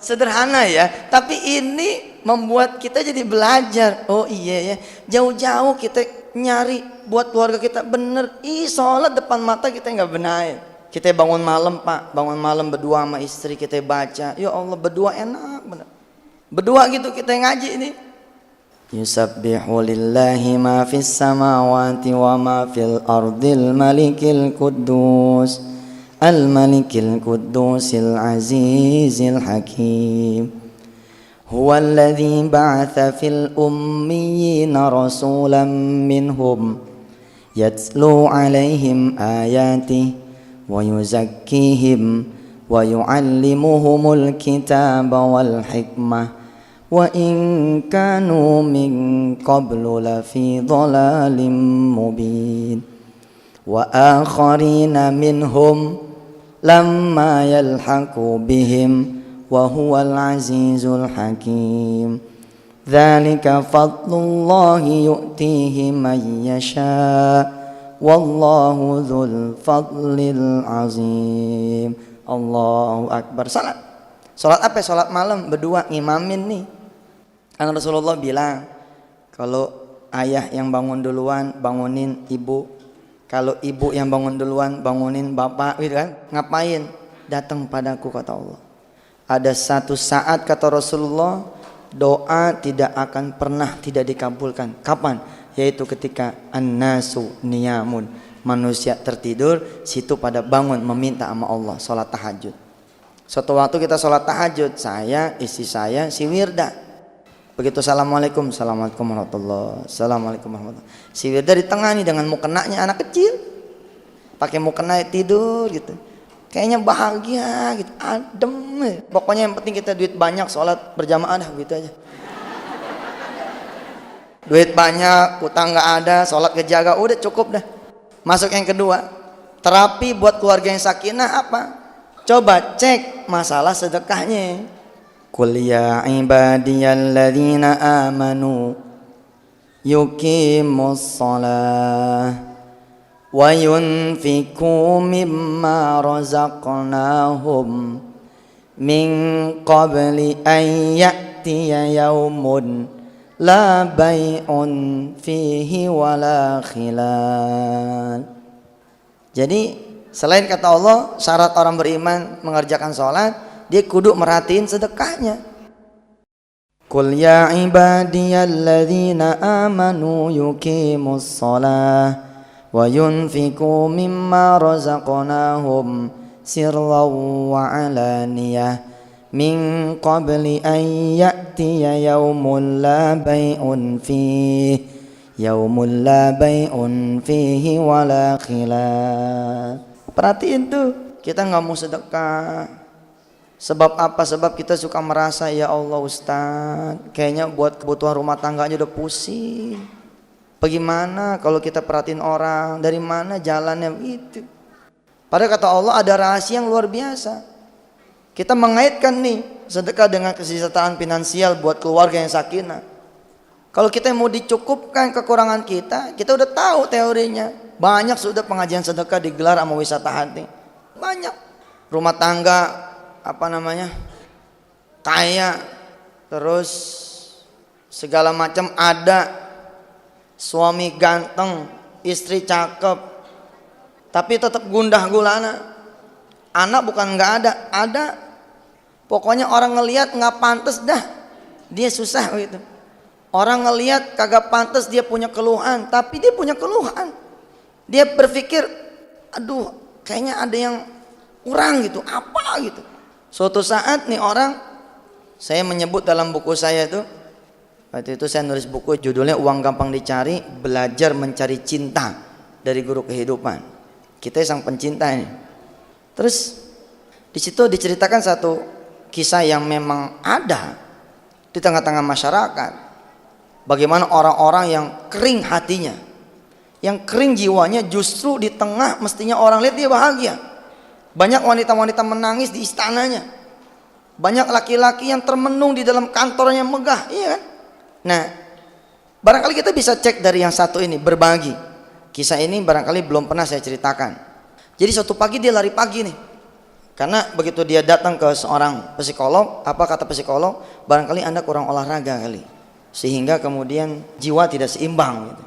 Sederhana ya, tapi ini membuat kita jadi belajar. Oh iya ya, jauh-jauh kita nyari buat keluarga kita bener. Sholat depan mata kita nggak benain. Kita bangun malam Pak, bangun malam berdua sama istri kita baca. Ya Allah, berdua enak bener. Berdua gitu kita ngaji ini. Yusabbihu lillahi ma fis samawati wa ma fil ardil malikil quddus Al-Malikil Quddusil Azizil Hakim Huwa alladhi ba'atha fil ummiyina rasulan minhum Yatslu alaihim ayatih Wa yuzakkihim Wa yu'allimuhumul kitaba wal hikmah Wa in kanu min qablu lafi dhalalim mubin Wa akharina minhum Lamma yalhaqu bihim wa huwal azizul hakim Dzalika fadlullahi yu'tihi man yasha wallahu dzul fadlil azim. Allahu akbar. Salat apa? Salat malam berdua ngimamin nih. Kan Rasulullah bilang kalau ayah yang bangun duluan bangunin ibu. Kalau ibu yang bangun duluan, bangunin bapak, gitu kan? Ngapain? Datang padaku, kata Allah. Ada satu saat, kata Rasulullah, doa tidak akan pernah tidak dikabulkan. Kapan? Yaitu ketika an-nasu niyamun. Manusia tertidur, situ pada bangun meminta sama Allah, sholat tahajud. Suatu waktu kita sholat tahajud, saya, istri saya, si Wirda. Begitu assalamualaikum, assalamualaikum warahmatullahi, assalamualaikum warahmatullahi. Si Wirda di tengah nih dengan mukenanya anak kecil, pakai mukena tidur gitu, kayaknya bahagia gitu, adem. Pokoknya yang penting kita duit banyak, sholat berjamaah dah gitu aja. Duit banyak, utang nggak ada, sholat kejaga, udah cukup dah. Masuk yang kedua, terapi buat keluarga yang sakinah apa? Coba cek masalah sedekahnya. Qul ya ibadiyalladzina amanu yuqimus shalah wa yunfiqu mimma razaqnahum min qabli an ya'tiya yaumun la bai'un fihi wala khilal. Jadi selain kata Allah syarat orang beriman mengerjakan sholat, dia kudu merhatiin sedekahnya. Qul ya ibadiyalladzina amanu yuqimus shalah wa yunfiqu mimma razaqnahum sirran wa alaniyah min qabli an ya'tiya yaumun la bai'un fihi wala khilal. Perhatiin tuh, kita nggak mau sedekah. Sebab apa? Sebab kita suka merasa, ya Allah Ustaz, kayaknya buat kebutuhan rumah tangganya udah pusing. Bagaimana kalau kita perhatiin orang, dari mana jalannya itu? Padahal kata Allah ada rahasia yang luar biasa. Kita mengaitkan nih sedekah dengan kesejahteraan finansial buat keluarga yang sakinah. Kalau kita mau dicukupkan kekurangan kita udah tahu teorinya. Banyak sudah pengajian sedekah digelar sama wisata hati. Banyak rumah tangga kaya, terus segala macam ada, suami ganteng, istri cakep, tapi tetap gundah gulana. Anak bukan nggak ada. Pokoknya orang ngelihat nggak pantas dah, dia susah gitu. Orang ngelihat kagak pantas, dia punya keluhan, tapi dia punya keluhan. Dia berpikir, aduh, kayaknya ada yang kurang gitu, apa gitu. Suatu saat nih orang, saya menyebut dalam buku saya itu, waktu itu saya nulis buku judulnya Uang Gampang Dicari, Belajar Mencari Cinta dari Guru Kehidupan. Kita sang pencinta ini. Terus di situ diceritakan satu kisah yang memang ada di tengah-tengah masyarakat. Bagaimana orang-orang yang kering hatinya, yang kering jiwanya, justru di tengah mestinya orang lihat dia bahagia. Banyak wanita-wanita menangis di istananya. Banyak laki-laki yang termenung di dalam kantornya megah, iya kan? Nah, barangkali kita bisa cek dari yang satu ini, berbagi. Kisah ini barangkali belum pernah saya ceritakan. Jadi suatu pagi dia lari pagi nih. Karena begitu dia datang ke seorang psikolog, apa kata psikolog? Barangkali Anda kurang olahraga kali, sehingga kemudian jiwa tidak seimbang gitu.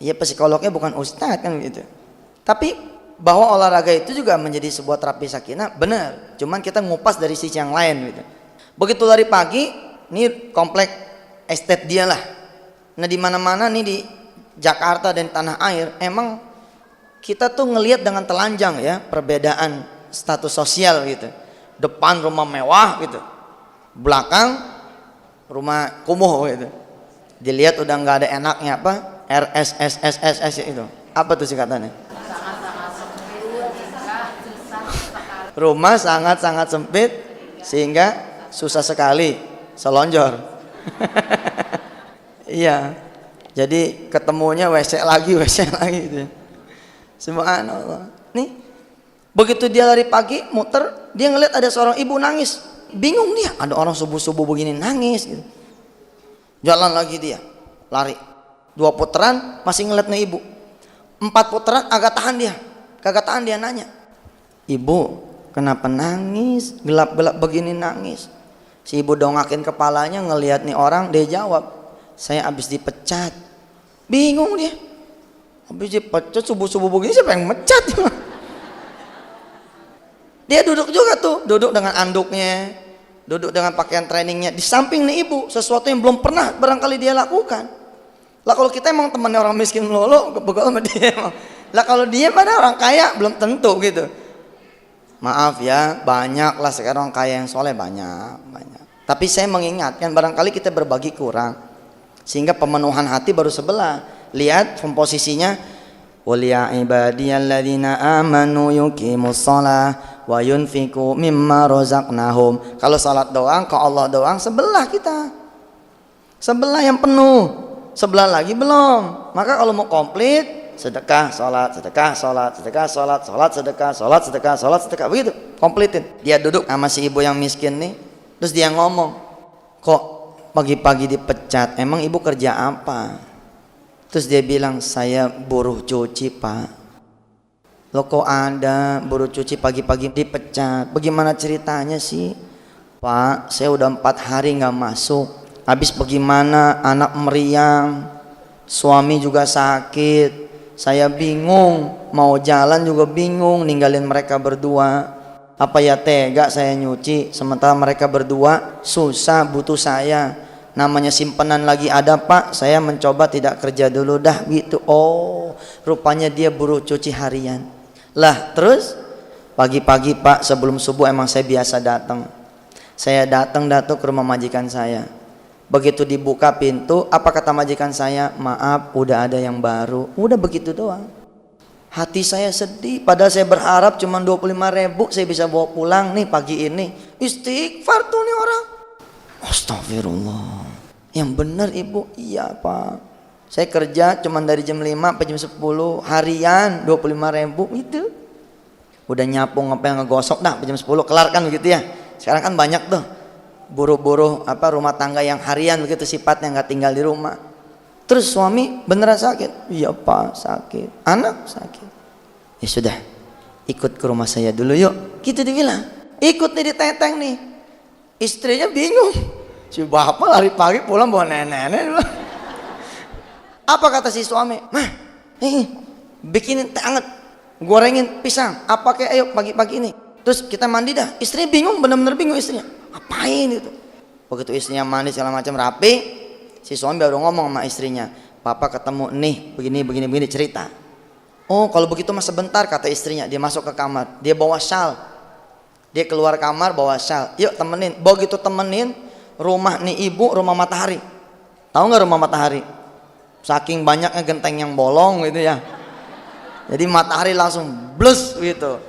Ya psikolognya bukan ustadz kan gitu. Tapi bahwa olahraga itu juga menjadi sebuah terapi sakinah, benar. Cuman kita ngupas dari sisi yang lain gitu. Begitu lari pagi, ini komplek estate dia lah. Nah di mana-mana nih di Jakarta dan tanah air, emang kita tuh ngelihat dengan telanjang ya perbedaan status sosial gitu. Depan rumah mewah gitu, belakang rumah kumuh gitu. Dilihat udah nggak ada enaknya apa, RSSSSS itu. Apa tuh singkatannya? Rumah sangat-sangat sempit sehingga susah sekali selonjor. Iya. Jadi ketemunya WC lagi gitu. Subhanallah. Nih begitu dia lari pagi muter, dia ngeliat ada seorang ibu nangis, bingung dia, ada orang subuh-subuh begini nangis gitu. Jalan lagi dia, lari 2 putaran masih ngeliat nih ibu, 4 putaran kagak tahan dia nanya, ibu kenapa nangis, gelap-gelap begini nangis? Si ibu dongakin kepalanya ngeliat nih orang, dia jawab, saya habis dipecat. Bingung dia, habis dipecat subuh-subuh begini siapa yang mecat? Dia duduk juga tuh, duduk dengan anduknya, duduk dengan pakaian trainingnya, di samping nih ibu, sesuatu yang belum pernah barangkali dia lakukan. Lah kalau kita emang temannya orang miskin melulu, begal sama dia emang. Lah kalau dia pada orang kaya belum tentu gitu. Maaf ya, banyak lah sekarang orang kaya yang soleh banyak. Tapi saya mengingatkan barangkali kita berbagi kurang, sehingga pemenuhan hati baru sebelah. Lihat komposisinya, wal ya ibadiyalladzina amanu yuqimus shalah wa yunfiqu mimma razaqnahum. Kalau salat doang ke Allah doang sebelah kita, sebelah yang penuh, sebelah lagi belum. Maka kalau mau komplit, sedekah, salat, sedekah, salat, sedekah, salat, salat, sedekah, salat, sedekah, salat, sedekah, begitu komplitin. Dia duduk sama si ibu yang miskin nih, terus dia ngomong, kok pagi-pagi dipecat, emang ibu kerja apa? Terus dia bilang, saya buruh cuci pak. Loh kok ada buruh cuci pagi-pagi dipecat, bagaimana ceritanya sih? Pak, saya udah 4 hari gak masuk. Habis bagaimana, anak meriang, suami juga sakit, saya bingung, mau jalan juga bingung, ninggalin mereka berdua. Apa ya tega saya nyuci, sementara mereka berdua susah butuh saya. Namanya simpenan lagi ada pak, saya mencoba tidak kerja dulu dah gitu. Oh, rupanya dia buruh cuci harian. Lah terus pagi-pagi pak sebelum subuh emang saya biasa datang. Saya datang ke rumah majikan saya. Begitu dibuka pintu, apa kata majikan saya? Maaf, udah ada yang baru. Udah begitu doang. Hati saya sedih, padahal saya berharap cuma 25.000 saya bisa bawa pulang nih pagi ini. Istighfar tuh nih orang. Astagfirullah. Yang benar ibu, iya pak. Saya kerja cuma dari jam 5 sampai jam 10 harian 25.000 itu. Udah nyapu ngepel ngegosok dah sampai jam 10 kelar kan begitu ya. Sekarang kan banyak tuh buruh-buruh apa rumah tangga yang harian begitu sifatnya, nggak tinggal di rumah. Terus suami beneran sakit? Iya pak sakit. Anak sakit. Ya sudah, ikut ke rumah saya dulu yuk. Gitu dibilang. Ikut nih di teteng nih. Istrinya bingung. Si bapak lari pagi pulang bawa nenek-nenek. Apa kata si suami? Mah, bikinin teh anget, gorengin pisang. Apa kayak ayo pagi-pagi ini. Terus kita mandi dah. Istrinya bingung, benar-benar bingung istrinya. Apain itu? Begitu istrinya mandi segala macam rapi, si suami baru ngomong sama istrinya, papa ketemu nih begini cerita. Oh kalau begitu mas sebentar kata istrinya. Dia masuk ke kamar, dia bawa syal. Dia keluar kamar bawa syal. Yuk temenin. Begitu temenin, rumah nih ibu rumah matahari. Tahu nggak rumah matahari? Saking banyaknya genteng yang bolong gitu ya. Jadi matahari langsung blus gitu.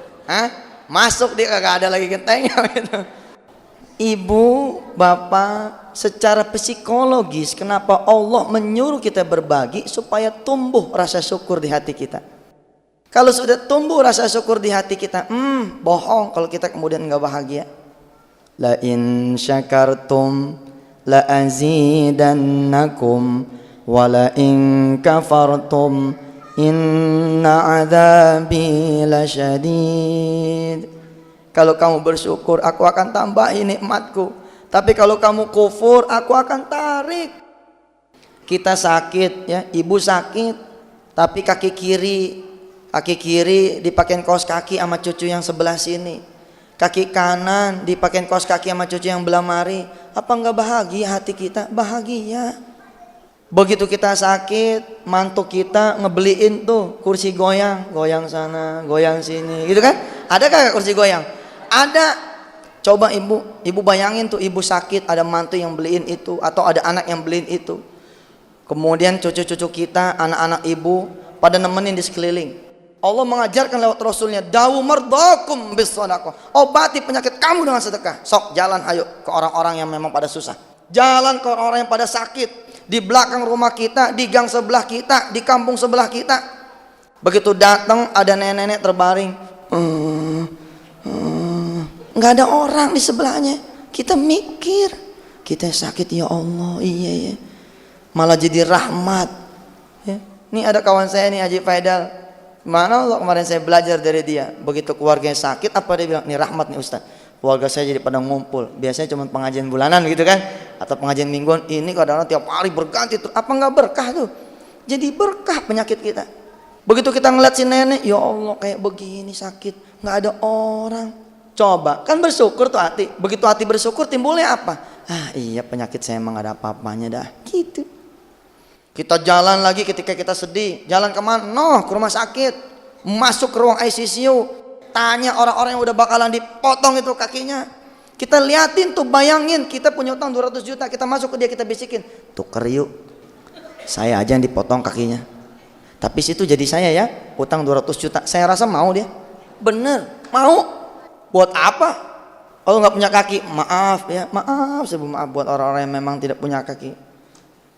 Masuk dia kagak ada lagi gentengnya gitu. Ibu, bapak, secara psikologis kenapa Allah menyuruh kita berbagi supaya tumbuh rasa syukur di hati kita. Kalau sudah tumbuh rasa syukur di hati kita, bohong kalau kita kemudian nggak bahagia. La in syakartum la azidannakum wala in kafartum inna adzabi lasyadid. Kalau kamu bersyukur, aku akan tambahin nikmatku. Tapi kalau kamu kufur, aku akan tarik. Kita sakit ya, ibu sakit, tapi kaki kiri dipakein kaos kaki sama cucu yang sebelah sini. Kaki kanan dipakein kaos kaki sama cucu yang belah mari. Apa enggak bahagia hati kita? Bahagia. Begitu kita sakit, mantu kita ngebeliin tuh kursi goyang, goyang sana, goyang sini, gitu kan? Ada kagak kursi goyang? Ada. Coba ibu bayangin tuh, ibu sakit, ada mantu yang beliin itu, atau ada anak yang beliin itu. Kemudian cucu-cucu kita, anak-anak ibu pada nemenin di sekeliling. Allah mengajarkan lewat Rasulnya, dawu mardakum bis sadaqah. Obati penyakit kamu dengan sedekah. Sok jalan ayo ke orang-orang yang memang pada susah. Jalan ke orang-orang yang pada sakit. Di belakang rumah kita, di gang sebelah kita, di kampung sebelah kita. Begitu datang ada nenek-nenek terbaring. Nggak ada orang di sebelahnya. Kita mikir, kita sakit ya Allah, iya ya. Malah jadi rahmat ya. Ini ada kawan saya nih, Haji Faidal. Mana Allah, kemarin saya belajar dari dia. Begitu keluarganya sakit, apa dia bilang? Ini rahmat nih Ustaz, keluarga saya jadi pada ngumpul. Biasanya cuma pengajian bulanan gitu kan, atau pengajian mingguan. Ini kadang-kadang tiap hari berganti tuh. Apa nggak berkah tuh? Jadi berkah penyakit kita. Begitu kita ngeliat si nenek, ya Allah kayak begini sakit, nggak ada orang. Coba, kan bersyukur tuh hati. Begitu hati bersyukur, timbulnya apa? Ah iya, penyakit saya emang gak ada apa-apanya dah. Gitu. Kita jalan lagi ketika kita sedih. Jalan kemana? Ke rumah sakit. Masuk ke ruang ICU. Tanya orang-orang yang udah bakalan dipotong itu kakinya. Kita liatin tuh, bayangin. Kita punya utang 200 juta. Kita masuk ke dia, kita bisikin. Tuker yuk. Saya aja yang dipotong kakinya. Tapi situ jadi saya ya. Utang 200 juta. Saya rasa mau dia. Bener. Mau. Buat apa? Kalau nggak punya kaki, maaf ya, maaf buat orang-orang yang memang tidak punya kaki.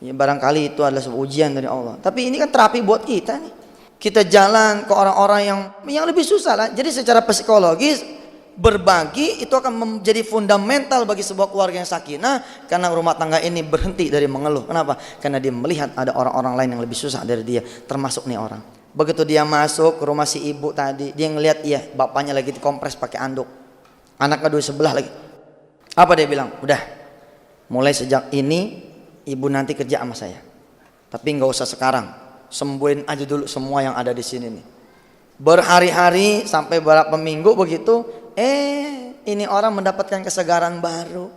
Ya, barangkali itu adalah sebuah ujian dari Allah. Tapi ini kan terapi buat kita nih. Kita jalan ke orang-orang yang lebih susah lah. Jadi secara psikologis berbagi itu akan menjadi fundamental bagi sebuah keluarga yang sakinah, karena rumah tangga ini berhenti dari mengeluh. Kenapa? Karena dia melihat ada orang-orang lain yang lebih susah dari dia, termasuk nih orang. Begitu dia masuk ke rumah si ibu tadi, dia ngelihat iya bapaknya lagi dikompres pakai anduk, anaknya dua sebelah lagi. Apa dia bilang? Udah, mulai sejak ini ibu nanti kerja sama saya, tapi nggak usah sekarang, sembuhin aja dulu semua yang ada di sini nih. Berhari-hari sampai beberapa minggu begitu, ini orang mendapatkan kesegaran baru,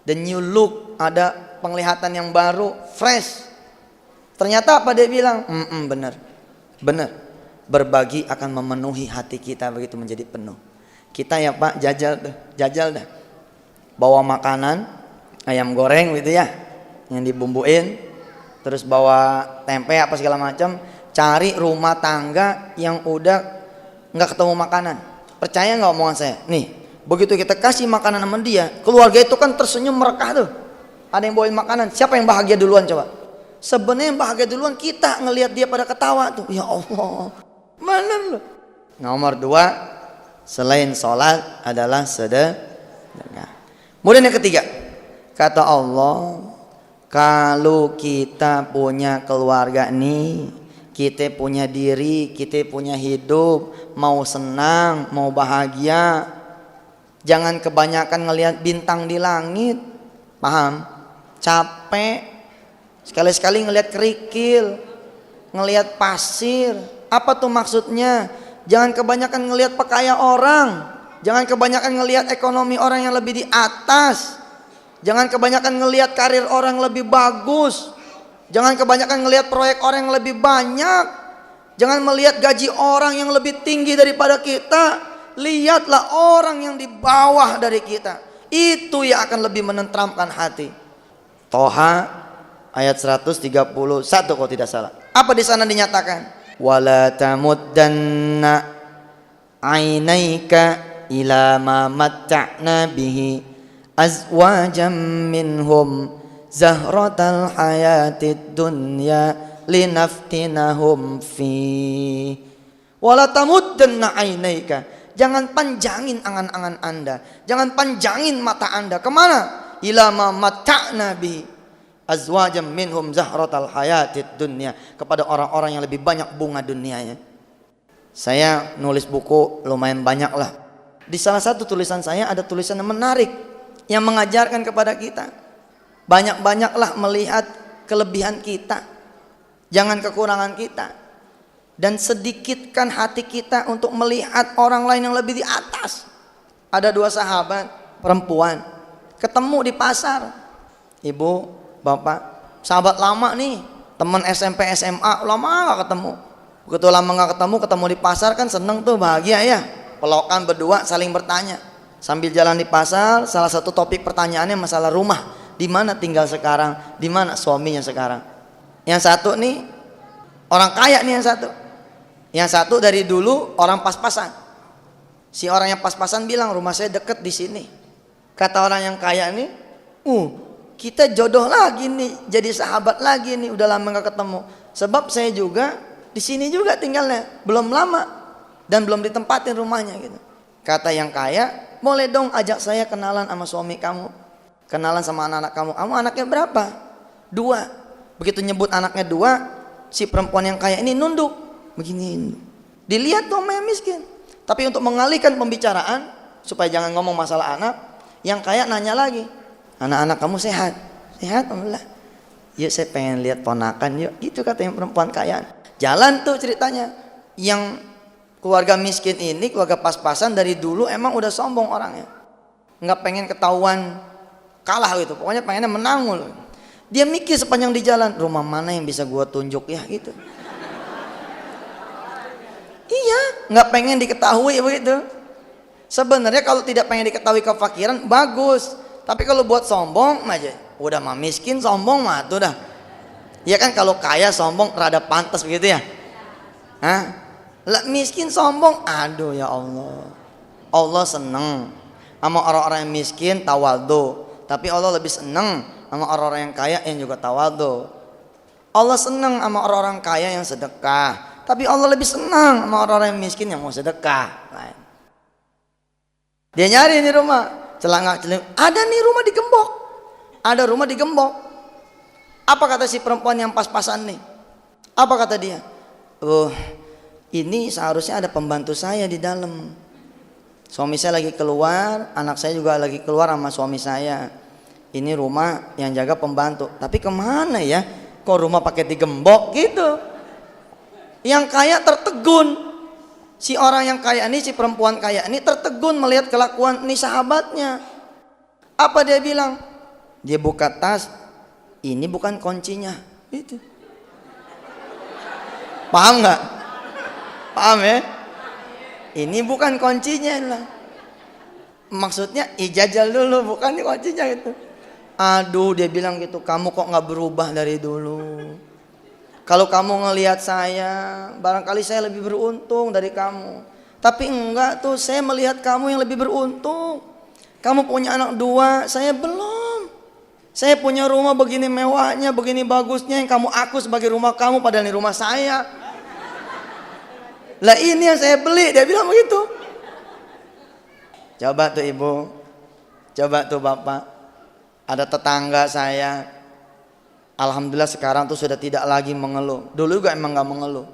the new look, ada penglihatan yang baru, fresh. Ternyata apa dia bilang? Benar, berbagi akan memenuhi hati kita begitu menjadi penuh. Kita ya Pak jajal dah. Bawa makanan, ayam goreng gitu ya, yang dibumbuin, terus bawa tempe apa segala macam. Cari rumah tangga yang udah nggak ketemu makanan. Percaya nggak omongan saya? Nih, begitu kita kasih makanan sama dia, keluarga itu kan tersenyum merekah tuh. Ada yang bawain makanan, siapa yang bahagia duluan coba? Sebenarnya yang bahagia duluan kita ngelihat dia pada ketawa tuh. Ya Allah, mana lu? Nomor 2 selain sholat adalah sedekah. Kemudian yang ketiga, kata Allah, kalau kita punya keluarga nih, kita punya diri, kita punya hidup, mau senang, mau bahagia, jangan kebanyakan ngelihat bintang di langit. Paham? Capek. Sekali-sekali ngelihat kerikil, ngelihat pasir. Apa tuh maksudnya? Jangan kebanyakan ngelihat pakaian orang. Jangan kebanyakan ngelihat ekonomi orang yang lebih di atas. Jangan kebanyakan ngelihat karir orang yang lebih bagus. Jangan kebanyakan ngelihat proyek orang yang lebih banyak. Jangan melihat gaji orang yang lebih tinggi daripada kita. Lihatlah orang yang di bawah dari kita. Itu yang akan lebih menenteramkan hati. Toha ayat 131 kalau tidak salah. Apa di sana dinyatakan? Wala tamuddanna ainaika ila ma matta'na bihi azwajam minhum zahratal hayatid dunya linaftinahum fi. Wala tamuddanna ainaika, jangan panjangin angan-angan Anda, jangan panjangin mata Anda. Kemana? Ila ma matta'na bihi azwajam minhum zahratal hayatid dunya, kepada orang-orang yang lebih banyak bunga dunianya. Saya nulis buku lumayan banyak lah, Di salah satu tulisan saya ada tulisan yang menarik yang mengajarkan kepada kita, banyak-banyaklah melihat kelebihan kita, jangan kekurangan kita, dan sedikitkan hati kita untuk melihat orang lain yang lebih di atas. Ada dua sahabat perempuan ketemu di pasar. Ibu, bapak, sahabat lama nih, teman SMP SMA, lama gak ketemu. Begitu lama gak ketemu, ketemu di pasar kan seneng tuh, bahagia ya. Pelokan berdua saling bertanya. Sambil jalan di pasar, salah satu topik pertanyaannya masalah rumah. Di mana tinggal sekarang, di mana suaminya sekarang. Yang satu nih orang kaya nih, yang satu dari dulu orang pas-pasan. Si orang yang pas-pasan bilang, rumah saya deket di sini. Kata orang yang kaya nih, kita jodoh lagi nih, jadi sahabat lagi nih, udah lama gak ketemu. Sebab saya juga di sini juga tinggalnya, belum lama dan belum ditempatin rumahnya gitu. Kata yang kaya, boleh dong ajak saya kenalan sama suami kamu, kenalan sama anak-anak kamu. Kamu anaknya berapa? 2. Begitu nyebut anaknya 2, si perempuan yang kaya ini nunduk begini. Dilihat tuh sama yang miskin. Tapi untuk mengalihkan pembicaraan supaya jangan ngomong masalah anak, yang kaya nanya lagi, anak-anak kamu sehat? Sehat, alhamdulillah. Yuk saya pengen lihat ponakan yuk. Gitu kata yang perempuan kaya. Jalan tuh ceritanya. Yang keluarga miskin ini, keluarga pas-pasan dari dulu emang udah sombong orangnya. Nggak pengen ketahuan kalah gitu. Pokoknya pengennya menang mulu. Dia mikir sepanjang di jalan, rumah mana yang bisa gua tunjuk ya gitu. Iya, nggak pengen diketahui begitu. Sebenarnya kalau tidak pengen diketahui kefakiran bagus, tapi kalau buat sombong aja, udah mah miskin sombong mah tuh dah. Ya kan kalau kaya sombong rada pantas begitu ya. Hah? Lah miskin sombong, aduh ya Allah. Allah seneng sama orang-orang yang miskin tawadhu, tapi Allah lebih seneng sama orang-orang yang kaya yang juga tawadhu. Allah seneng sama orang-orang kaya yang sedekah, tapi Allah lebih senang sama orang-orang yang miskin yang mau sedekah. Dia nyari nih rumah, celangak-celinguk. Ada nih rumah digembok. Ada rumah digembok. Apa kata si perempuan yang pas-pasan nih? Apa kata dia? Ini seharusnya ada pembantu saya di dalam. Suami saya lagi keluar, anak saya juga lagi keluar sama suami saya. Ini rumah yang jaga pembantu. Tapi kemana ya? Kok rumah pakai digembok gitu? Yang kaya tertegun. Si orang yang kaya ini, si perempuan kaya ini tertegun melihat kelakuan ini sahabatnya. Apa dia bilang? Dia buka tas, ini bukan kuncinya. Itu. Paham nggak? Paham ya? Ini bukan kuncinya lah. Maksudnya ijajal dulu, bukan kuncinya itu. Aduh, dia bilang gitu. Kamu kok nggak berubah dari dulu? Kalau kamu ngelihat saya, barangkali saya lebih beruntung dari kamu. Tapi enggak tuh, saya melihat kamu yang lebih beruntung. Kamu punya anak 2, saya belum. Saya punya rumah begini mewahnya, begini bagusnya, yang kamu aku sebagai rumah kamu, padahal ini rumah saya. Lah ini yang saya beli, dia bilang begitu. Coba tuh ibu, coba tuh bapak. Ada tetangga saya, alhamdulillah sekarang tuh sudah tidak lagi mengeluh. Dulu juga emang gak mengeluh.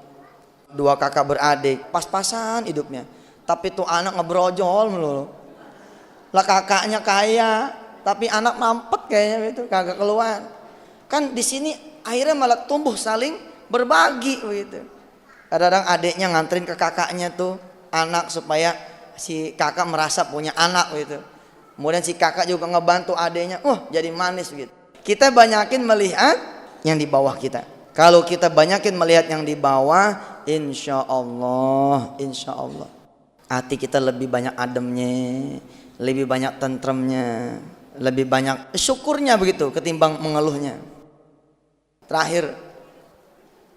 2 kakak beradik, pas-pasan hidupnya. Tapi tuh anak ngebrojol mulu. Lah kakaknya kaya, tapi anak mampet kayaknya gitu, kagak keluar. Kan di sini akhirnya malah tumbuh saling berbagi begitu. Kadang-kadang adiknya nganterin ke kakaknya tuh anak supaya si kakak merasa punya anak gitu. Kemudian si kakak juga ngebantu adiknya, jadi manis gitu. Kita banyakin melihat yang di bawah kita. Kalau kita banyakin melihat yang di bawah, insya Allah hati kita lebih banyak ademnya, lebih banyak tentremnya, lebih banyak syukurnya begitu ketimbang mengeluhnya. Terakhir,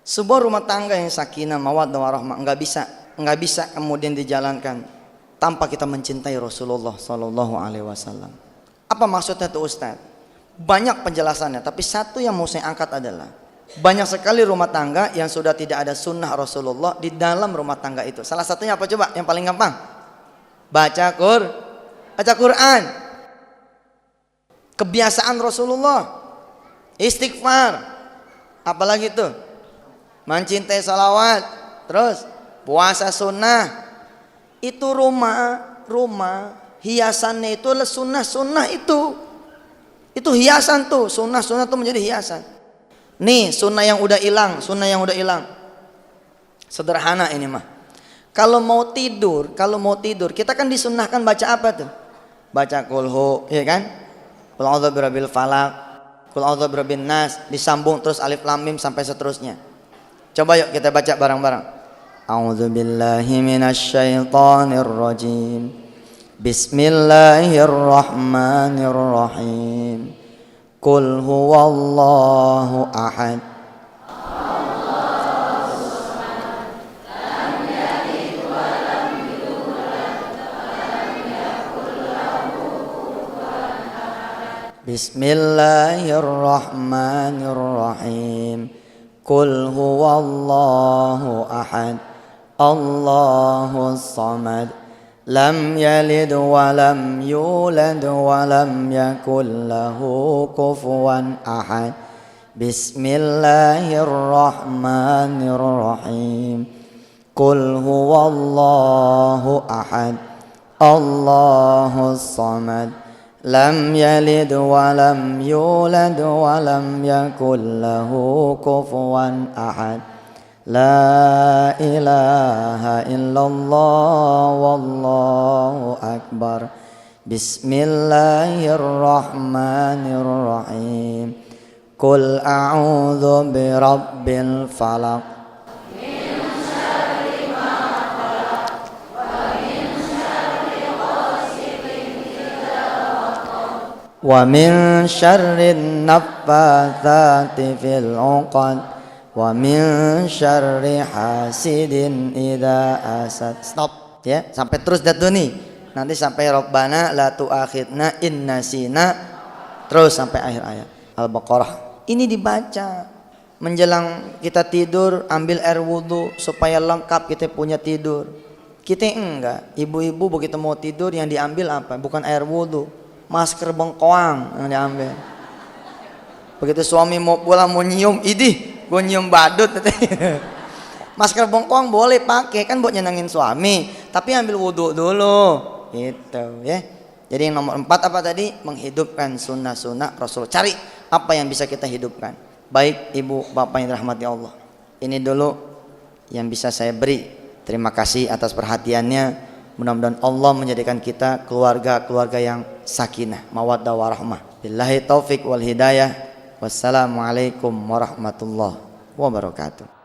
sebuah rumah tangga yang sakinah, mawaddah warahmah nggak bisa kemudian dijalankan tanpa kita mencintai Rasulullah Sallallahu Alaihi Wasallam. Apa maksudnya tuh Ustaz? Banyak penjelasannya, tapi satu yang mau saya angkat adalah banyak sekali rumah tangga yang sudah tidak ada sunnah Rasulullah di dalam rumah tangga itu. Salah satunya apa coba? Yang paling gampang, baca Quran. Kebiasaan Rasulullah, istighfar, apalagi tuh, mencintai salawat, terus puasa sunnah. Itu rumah rumah hiasannya itu adalah sunnah-sunnah itu hiasan tuh, sunnah-sunnah tuh menjadi hiasan. Nih sunnah yang udah hilang, sederhana ini mah. Kalau mau tidur kita kan disunnahkan baca apa tuh? Baca kulhu, ya kan? Qul a'udzu birabbil falaq, qul a'udzu birabbin nas, disambung terus alif lam mim sampai seterusnya. Coba yuk kita baca bareng-bareng. A'udzu billahi minasyaitonir rajim. Bismillahirrahmanirrahim. Qul huwallahu ahad. Bismillahirrahmanirrahim. Qul huwallahu ahad. Allahus samad. Lam yalid wa lam yulad wa lam yakul lahu kufuwan ahad. Bismillahirrahmanirrahim. Qul huwallahu ahad. Allahus samad. Lam yalid wa lam yulad wa lam yakul lahu kufuwan ahad. La ilaha illallah wallahu akbar. Bismillahirrahmanirrahim. Qul a'udzu birabbil falaq. Wa min syarrin naffatsati fil 'uqad wa min syarri hasidin idza asad. Stop ya, sampai terus datu nih. Nanti sampai Rabbana la tu'akhidna in nasina, terus sampai akhir ayat Al-Baqarah. Ini dibaca menjelang kita tidur, ambil air wudu supaya lengkap kita punya tidur. Kita enggak, ibu-ibu begitu mau tidur yang diambil apa? Bukan air wudu, masker bengkoang yang diambil. Begitu suami mau pulang mau nyium, idih gue nyium badut. Masker bengkoang boleh pakai kan buat nyenengin suami, tapi ambil wudhu dulu gitu ya. Jadi yang nomor 4 apa tadi? Menghidupkan sunnah-sunnah Rasul. Cari apa yang bisa kita hidupkan. Baik ibu bapak yang dirahmati Allah, ini dulu yang bisa saya beri. Terima kasih atas perhatiannya. Mudah-mudahan Allah menjadikan kita keluarga-keluarga yang sakinah, mawaddah warahmah. Billahi taufik wal hidayah. Wassalamualaikum warahmatullahi wabarakatuh.